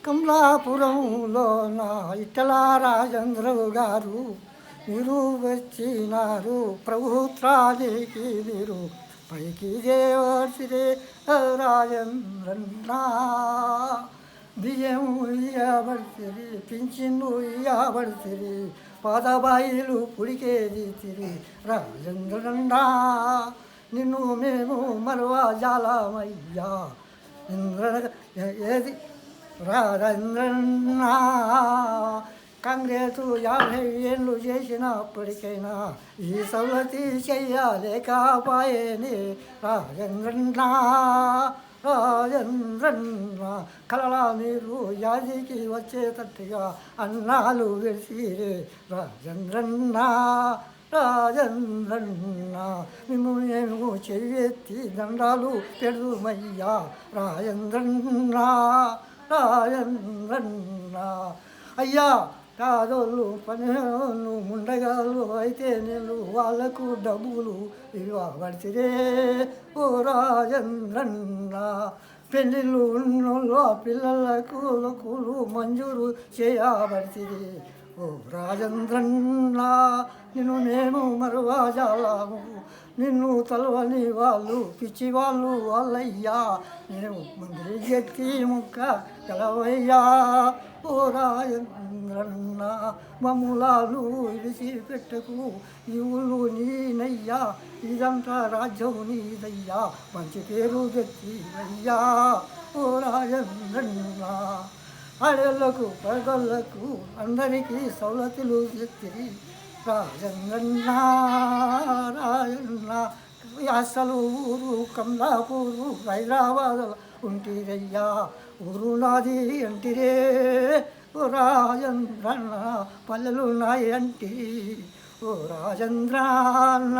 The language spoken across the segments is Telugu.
కమలాపురంలో నా ఇట్టల రాజేంద్రరావు గారు మీరు వచ్చినారు ప్రభుత్వానికి మీరు పైకి దేవర్సిరే రాజేంద్రన్న బియ్యం ఇయ్యబడిసిరి పింఛన్లు ఇయ్యబడిసిరి పాదబాయిలు పుడికేది తిరి రాజేంద్రన్న నిన్ను మేము మరవజాలమయ్యా ఇంద్ర ఏది రాజేంద్రన్న కాంగ్రెసు 50 ఏళ్ళు చేసినప్పటికైనా ఈ సవలతి చెయ్యలేకపోయేనే రాజేంద్రన్న రాజేంద్రన్న కలలా మీరు యాదికి వచ్చేటట్టుగా అన్నాలు విడిసిరే రాజేంద్రన్న రాజేంద్రన్న మేము మేము చెయ్యెత్తి దండాలు పెడుమయ్యా రాజేంద్రన్న రాజేంద్రన్న అయ్యా పేదోళ్ళు పనులు ముండగాళ్ళు అయితే నేను వాళ్ళకు డబ్బులు ఇవ్వబడితే ఓ రాజేంద్రన్న పెళ్ళిళ్ళు ఉన్నోళ్ళు పిల్లలకు కూలు మంజూరు చేయబడితే ఓ రాజేంద్రన్న నిన్ను మేము మరువజాలము నిన్ను తలవని వాళ్ళు పిచ్చి వాళ్ళు వాళ్ళయ్యా నేను ముందు ఎత్తి ముక్క కలవయ్యా ఓ రాజేంద్రన్న మమ్ములాలు విడిచిపెట్టకు ఇవులు నీనయ్యా ఇదంతా రాజ్యం నీదయ్యా మంచి పేరు తెచ్చి అయ్యా ఓ రాజేంద్రన్న ఆడోళ్ళకు పగళ్ళకు అందరికీ సౌలతులు తెచ్చి రాజేంద్రన్న రాజన్న అసలు ఊరు కమలాపూరు హైదరాబాద్ ఉంటిరయ్యా ఊరు నాది అంటిరే ఓ రాజేంద్రన్న పల్లెలు నాయి అంటి ఓ రాజేంద్రన్న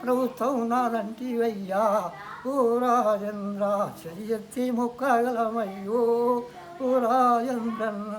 ప్రభుత్వం నాదంటివయ్యా ఓ రాజేంద్ర చెయ్యెత్తి మొక్కగలమయ్యో ఓ రాజేంద్రన్న